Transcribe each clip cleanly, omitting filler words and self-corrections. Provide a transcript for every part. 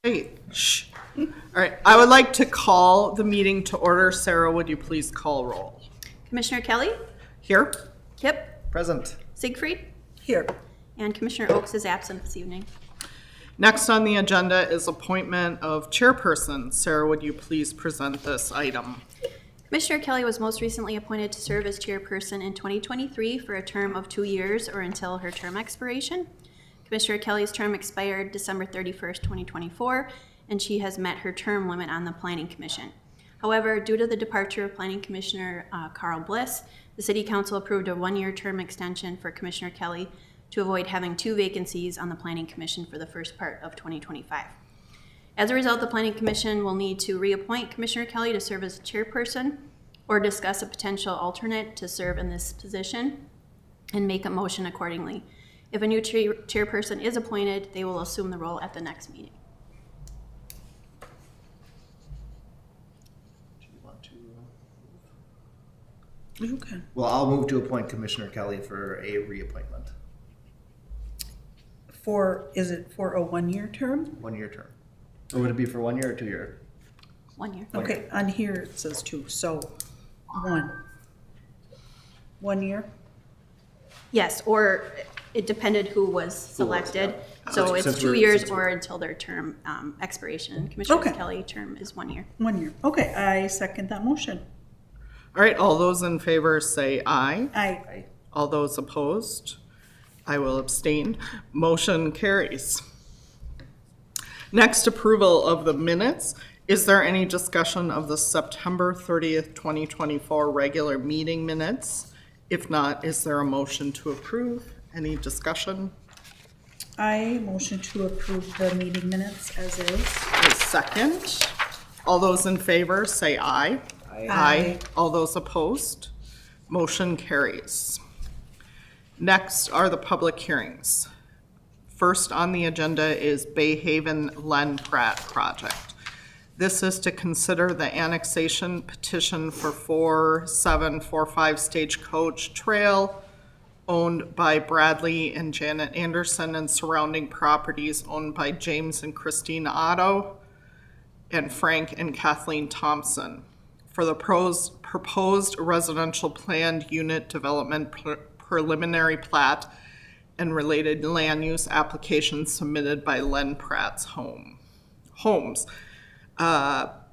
Hey, shh. All right, I would like to call the meeting to order. Sarah, would you please call roll? Commissioner Kelly, Here? Kip, Present. Siegfried, Here. and Commissioner Oakes is absent this evening. Next on the agenda is appointment of chairperson. Sarah, would you please present this item? Commissioner Kelly was most recently appointed to serve as chairperson in 2023 for a term of 2 years or until her term expiration. Commissioner Kelly's term expired December 31st, 2024, and she has met her term limit on the Planning Commission. However, due to the departure of Planning Commissioner Carl Bliss, the City Council approved a 1-year term extension for Commissioner Kelly to avoid having 2 vacancies on the Planning Commission for the first part of 2025. As a result, the Planning Commission will need to reappoint Commissioner Kelly to serve as chairperson or discuss a potential alternate to serve in this position and make a motion accordingly. If a new chairperson is appointed, they will assume the role at the next meeting. Do you want to? You can. Well, I'll move to appoint Commissioner Kelly for a reappointment. Is it for a 1-year term? 1-year term. Or would it be for 1 year or 2 year? 1 year. Okay, on here it says 2, so 1. 1 year? Yes, or it depended who was selected. So it's Since 2 we're- years since or until their term expiration. Commissioner Okay. Kelly's term is 1 year. 1 year. Okay, I second that motion. All right, all those in favor say aye. Aye. All those opposed? I will abstain. Motion carries. Next, approval of the minutes. Is there any discussion of the September 30th, 2024 regular meeting minutes? If not, is there a motion to approve? Any discussion? I motion to approve the meeting minutes as is. A second. All those in favor say aye. Aye. All those opposed? Motion carries. Next are the public hearings. First on the agenda is Bayhaven Len Pratt project. This is to consider the annexation petition for 4745 Stagecoach Trail owned by Bradley and Janet Anderson and surrounding properties owned by James and Christine Otto and Frank and Kathleen Thompson for the proposed residential planned unit development preliminary plat and related land use applications submitted by Len Pratt's Homes.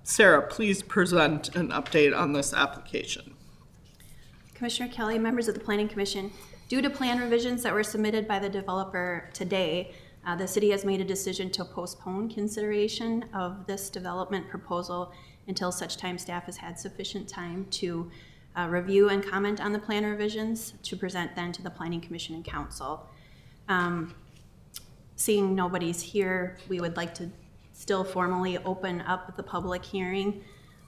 Sarah, please present an update on this application. Commissioner Kelly, members of the Planning Commission, due to plan revisions that were submitted by the developer today, the city has made a decision to postpone consideration of this development proposal until such time staff has had sufficient time to review and comment on the plan revisions to present then to the Planning Commission and Council. Seeing nobody's here, we would like to still formally open up the public hearing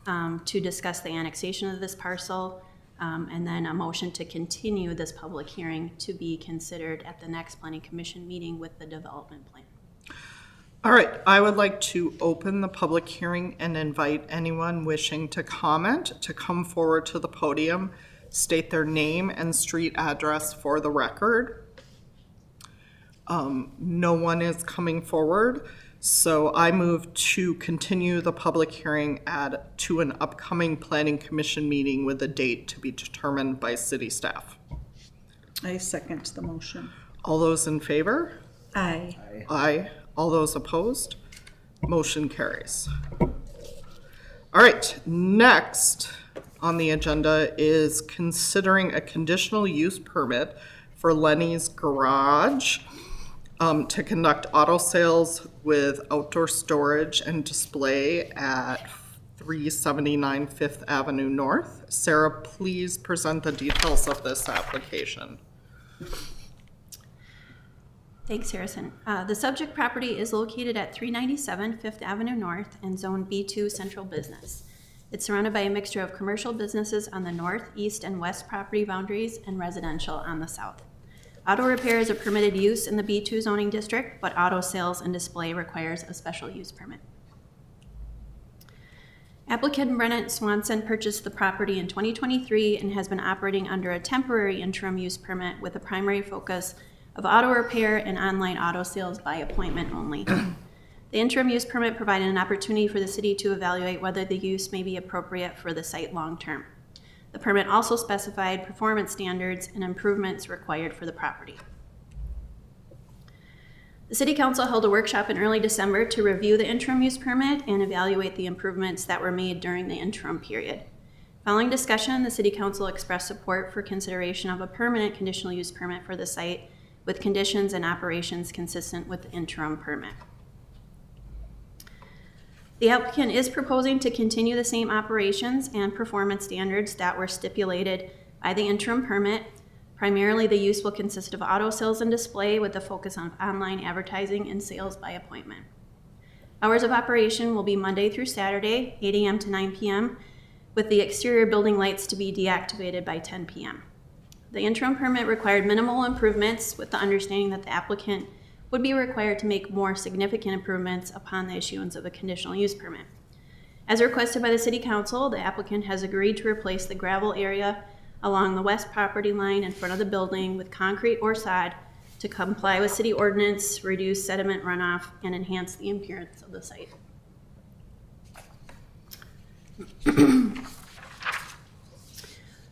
to discuss the annexation of this parcel, and then a motion to continue this public hearing to be considered at the next Planning Commission meeting with the development plan. All right, I would like to open the public hearing and invite anyone wishing to comment to come forward to the podium, state their name and street address for the record. No one is coming forward, so I move to continue the public hearing to an upcoming Planning Commission meeting with a date to be determined by city staff. I second the motion. All those in favor? Aye. Aye. All those opposed? Motion carries. All right, next on the agenda is considering a conditional use permit for Lenny's Garage to conduct auto sales with outdoor storage and display at 379 Fifth Avenue North. Sarah, please present the details of this application. Thanks, Harrison. The subject property is located at 397 Fifth Avenue North and Zone B2 Central Business. It's surrounded by a mixture of commercial businesses on the north, east, and west property boundaries and residential on the south. Auto repair is a permitted use in the B2 zoning district, but auto sales and display requires a special use permit. Applicant Brennan Swanson purchased the property in 2023 and has been operating under a temporary interim use permit with a primary focus of auto repair and online auto sales by appointment only. The interim use permit provided an opportunity for the city to evaluate whether the use may be appropriate for the site long-term. The permit also specified performance standards and improvements required for the property. The City Council held a workshop in early December to review the interim use permit and evaluate the improvements that were made during the interim period. Following discussion, the City Council expressed support for consideration of a permanent conditional use permit for the site with conditions and operations consistent with the interim permit. The applicant is proposing to continue the same operations and performance standards that were stipulated by the interim permit. Primarily, the use will consist of auto sales and display with a focus on online advertising and sales by appointment. Hours of operation will be Monday through Saturday, 8 a.m. to 9 p.m., with the exterior building lights to be deactivated by 10 p.m. The interim permit required minimal improvements with the understanding that the applicant would be required to make more significant improvements upon the issuance of a conditional use permit. As requested by the City Council, the applicant has agreed to replace the gravel area along the west property line in front of the building with concrete or sod to comply with city ordinance, reduce sediment runoff, and enhance the appearance of the site.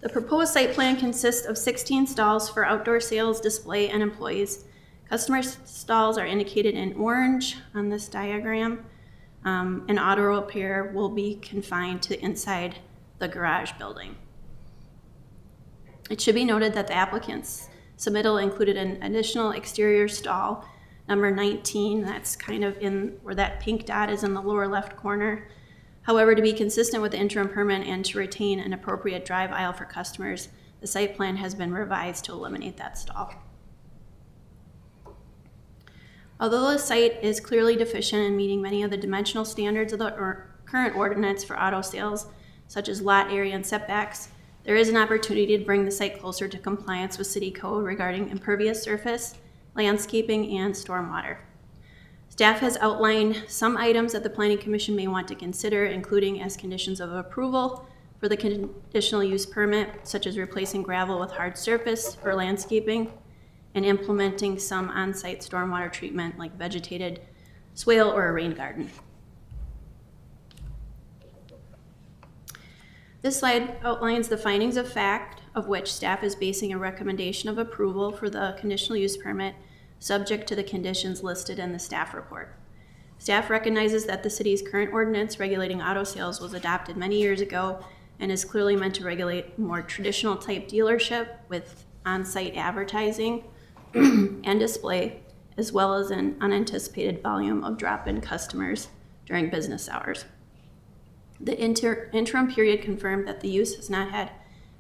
The proposed site plan consists of 16 stalls for outdoor sales, display, and employees. Customer stalls are indicated in orange on this diagram. And auto repair will be confined to inside the garage building. It should be noted that the applicant's submittal included an additional exterior stall, number 19, that's kind of in where that pink dot is in the lower left corner. However, to be consistent with the interim permit and to retain an appropriate drive aisle for customers, the site plan has been revised to eliminate that stall. Although the site is clearly deficient in meeting many of the dimensional standards of the current ordinance for auto sales, such as lot area and setbacks, there is an opportunity to bring the site closer to compliance with city code regarding impervious surface, landscaping, and stormwater. Staff has outlined some items that the Planning Commission may want to consider, including as conditions of approval for the conditional use permit, such as replacing gravel with hard surface for landscaping and implementing some on-site stormwater treatment like vegetated swale or a rain garden. This slide outlines the findings of fact of which staff is basing a recommendation of approval for the conditional use permit subject to the conditions listed in the staff report. Staff recognizes that the city's current ordinance regulating auto sales was adopted many years ago and is clearly meant to regulate more traditional type dealership with on-site advertising and display, as well as an unanticipated volume of drop-in customers during business hours. The interim period confirmed that the use has not had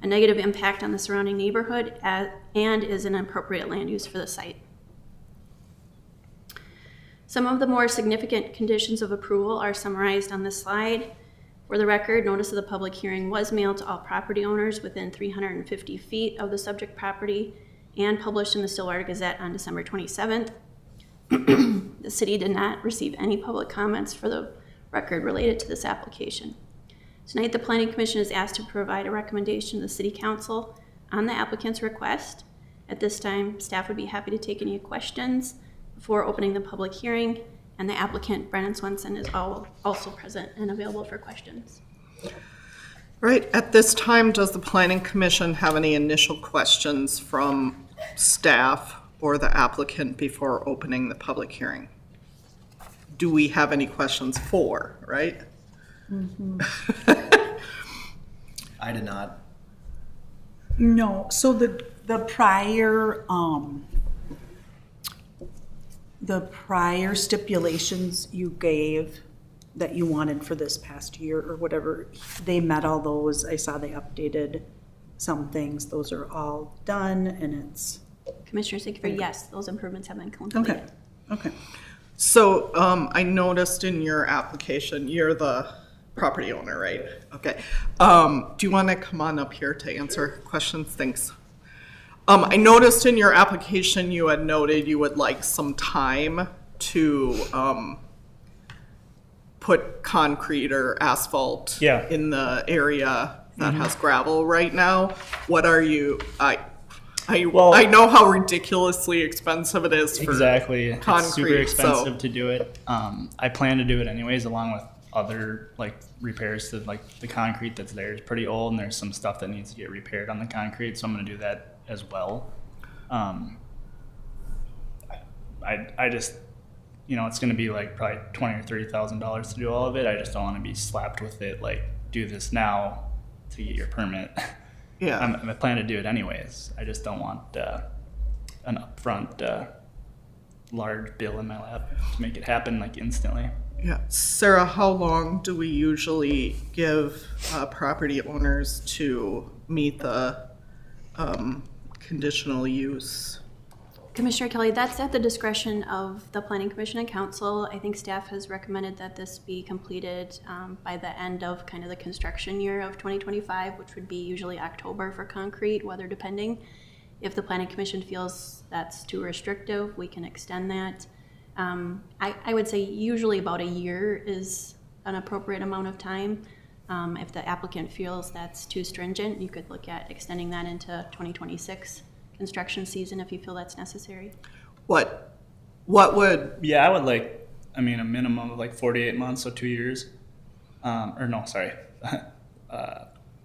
a negative impact on the surrounding neighborhood and is an appropriate land use for the site. Some of the more significant conditions of approval are summarized on this slide. For the record, notice of the public hearing was mailed to all property owners within 350 feet of the subject property and published in the Stillwater Gazette on December 27th. The city did not receive any public comments for the record related to this application. Tonight, the Planning Commission is asked to provide a recommendation to the City Council on the applicant's request. At this time, staff would be happy to take any questions before opening the public hearing, and the applicant, Brennan Swenson, is also present and available for questions. Right, at this time, does the Planning Commission have any initial questions from staff or the applicant before opening the public hearing? Do we have any questions for, right? Mm-hmm. I did not. No, so the prior stipulations you gave that you wanted for this past year or whatever, they met all those. I saw they updated some things. Those are all done and it's... Commissioner Siegfried, yes, those improvements have been completed. Okay. So I noticed in your application, you're the property owner, right? Okay. Do you want to come on up here to answer questions? Thanks. I noticed in your application you had noted you would like some time to put concrete or asphalt in the area that has gravel right now. What are you, I know how ridiculously expensive it is for Exactly. It's super concrete, expensive so- to do it. I plan to do it anyways, along with other like repairs to like the concrete that's there is pretty old, and there's some stuff that needs to get repaired on the concrete, so I'm gonna do that as well. I just, it's gonna be like probably $20,000 or $30,000 to do all of it. I just don't want to be slapped with it. Like, do this now to get your permit. Yeah. I plan to do it anyways. I just don't want an upfront large bill in my lap to make it happen like instantly. Yeah. Sarah, how long do we usually give property owners to meet the conditional use? Commissioner Kelly, that's at the discretion of the Planning Commission and Council. I think staff has recommended that this be completed by the end of kind of the construction year of 2025, which would be usually October for concrete, weather depending. If the Planning Commission feels that's too restrictive, we can extend that. I would say usually about a year is an appropriate amount of time. If the applicant feels that's too stringent, you could look at extending that into 2026 construction season if you feel that's necessary. What would, Yeah, I would like, a minimum of like 48 months, so 2 years. Or no, sorry,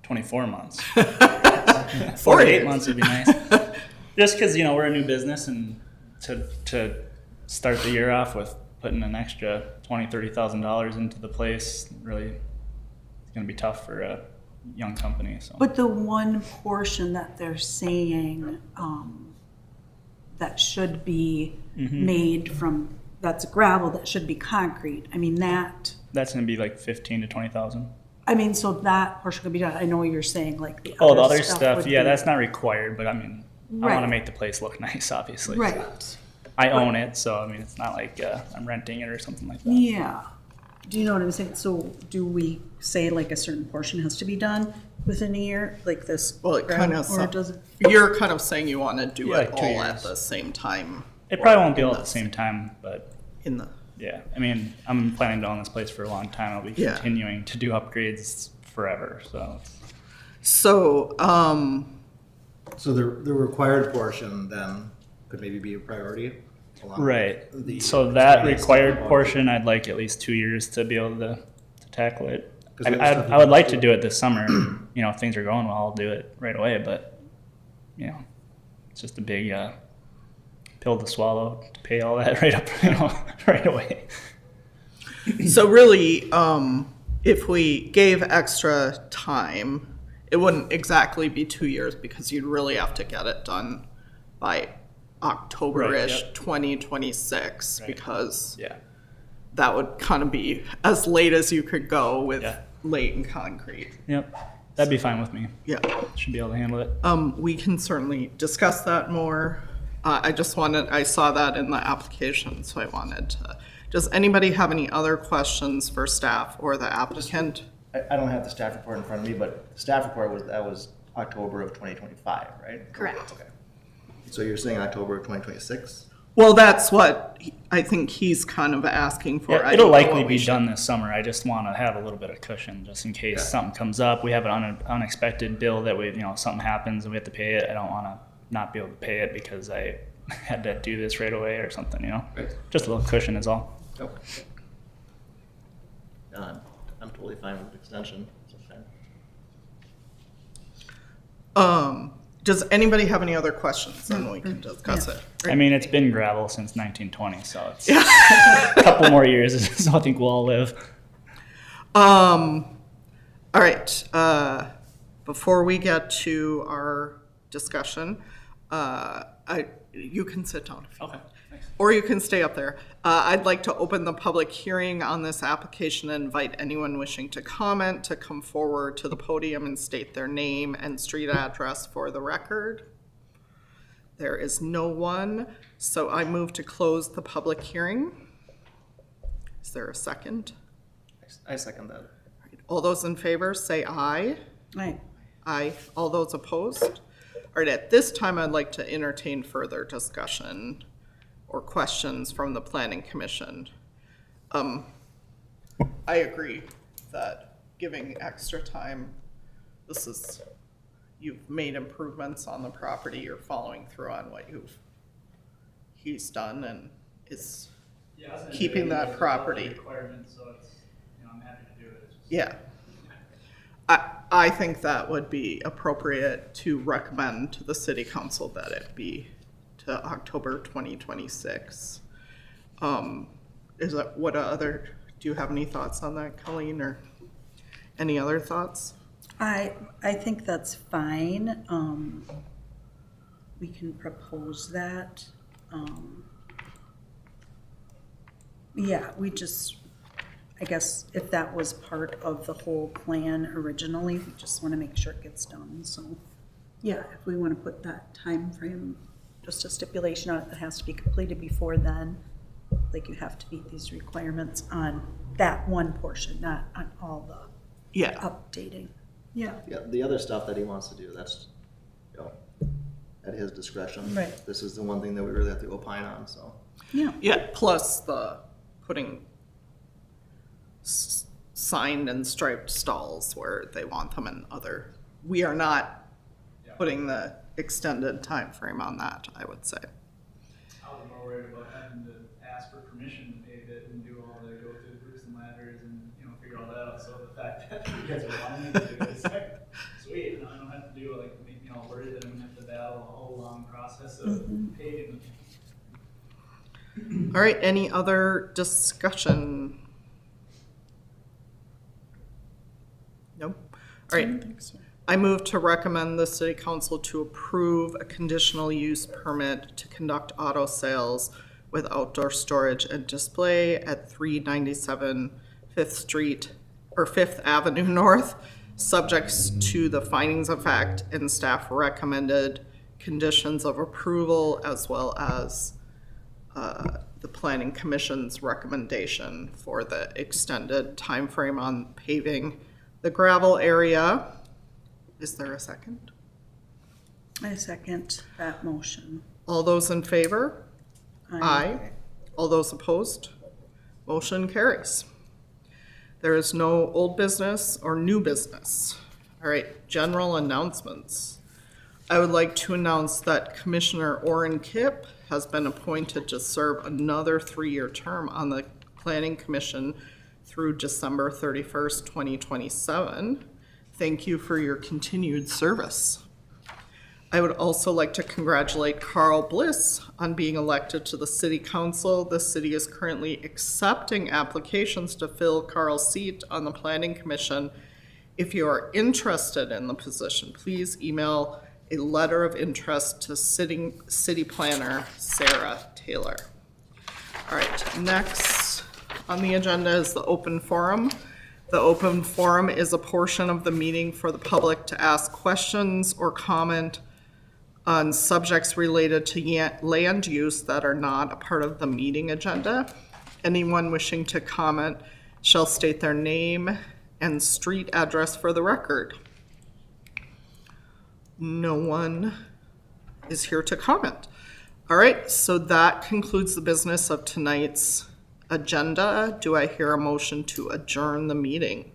24 months. 48 months would be nice. Just because, we're a new business, and to start the year off with putting an extra $20,000, $30,000 into the place, really, it's going to be tough for a young company. So. But the one portion that they're saying that should be made from, that's gravel, that should be concrete. That's going to be like 15 to 20,000. So that portion could be done. I know you're saying like the Oh, the other stuff, would yeah, be- that's not required, but I want Right. to make the place look nice, obviously. Right. I own it, so it's not like I'm renting it or something like that. Yeah. Do you know what I'm saying? So do we say like a certain portion has to be done within a year, like this? well, it kind of, Or does it? you're kind of saying you want to do Yeah, it like 2 all at years. the same time It probably won't be all at the this. same time, but in the, yeah. I'm planning to own this place for a long time. I'll be Yeah. continuing to do upgrades forever, so. so, So the required portion then could maybe be a priority? along with Right. the So that finance required stuff. portion, I'd like at least 2 years to be able to tackle it. 'Cause the other stuff I would you like can to do it this summer. If things are going well, I'll do it right away. But it's just a big pill to swallow to pay all that right up, right away. so really, if we gave extra time, it wouldn't exactly be 2 years because you'd really have to get it done by October-ish, Right, yep. 2026, Right. because Yeah. that would kind of be as late as you could go with Yeah. latent concrete. Yep. That'd be fine with me. Yeah. Should be able to handle it. We can certainly discuss that more. I saw that in the application, so I wanted to. Does anybody have any other questions for staff or the applicant? I don't have the staff report in front of me, but the staff report was October of 2025, right? Correct. Okay. So you're saying October of 2026? Well, that's what I think he's kind of asking for. Yeah, I it'll don't know likely what we be should- done this summer. I just want to have a little bit of cushion just in case Yeah. something comes up. We have an unexpected bill that something happens and we have to pay it. I don't want to not be able to pay it because I had to do this right away or something, Right. Just a little cushion is all. Okay. I'm totally fine with extension. So fine. Does anybody have any other questions? Then we can discuss it. It's been gravel since 1920, so it's a couple more years is I think we'll all live. All right. Before we get to our discussion, you can sit down if you want. Or you can stay up there. I'd like to open the public hearing on this application and invite anyone wishing to comment to come forward to the podium and state their name and street address for the record. There is no one, so I move to close the public hearing. Is there a second? I second that. All those in favor, say aye. Right. Aye. All those opposed? All right, at this time, I'd like to entertain further discussion or questions from the Planning Commission. I agree that giving extra time, you've made improvements on the property, you're following through on what he's done and is keeping that property. Requirement, so it's, I'm happy to do it. It's just- Yeah. I think that would be appropriate to recommend to the city council that it be to October 2026. Is that do you have any thoughts on that, Colleen, or any other thoughts? I think that's fine. We can propose that. Yeah, I guess if that was part of the whole plan originally, we just want to make sure it gets done. So, yeah, if we want to put that time frame, just a stipulation on it that has to be completed before then, like you have to meet these requirements on that one portion, not on all the Yeah. updating. Yeah. Yeah, the other stuff that he wants to do, that's, at his discretion. Right. This is the one thing that we really have to opine on, so. Yeah. Yeah, plus the putting signed and striped stalls where they want them in other. We are not putting the extended time frame on that, I would say. I was more worried about having to ask for permission to pave it and do all the go through the hoops and ladders and, figure all that out. So the fact that you guys are wanting me to do it, it's like, sweet, I don't have to do worry that I'm gonna have to battle a whole long process of paving. All right, any other discussion? Nope. All right. I move to recommend the city council to approve a conditional use permit to conduct auto sales with outdoor storage and display at 397 Fifth Street or Fifth Avenue North, subjects to the findings of fact and staff recommended conditions of approval, as well as the planning commission's recommendation for the extended time frame on paving the gravel area. Is there a second? I second that motion. All those in favor? Aye. All those opposed? Motion carries. There is no old business or new business. All right, general announcements. I would like to announce that Commissioner Orrin Kipp has been appointed to serve another 3-year term on the Planning Commission through December 31st, 2027. Thank you for your continued service. I would also like to congratulate Carl Bliss on being elected to the City Council. The city is currently accepting applications to fill Carl's seat on the Planning Commission. If you are interested in the position, please email a letter of interest to City Planner Sarah Taylor. All right, next on the agenda is the open forum. The open forum is a portion of the meeting for the public to ask questions or comment on subjects related to land use that are not a part of the meeting agenda. Anyone wishing to comment shall state their name and street address for the record. No one is here to comment. All right, so that concludes the business of tonight's agenda. Do I hear a motion to adjourn the meeting?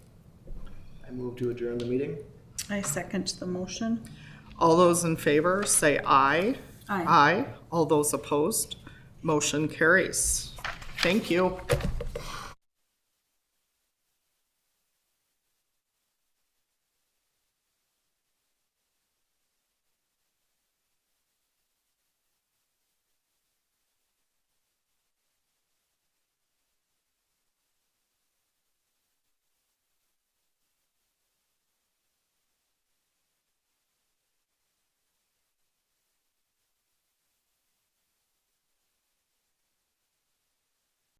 I move to adjourn the meeting. I second the motion. All those in favor say aye. Aye. Aye. All those opposed, motion carries. Thank you.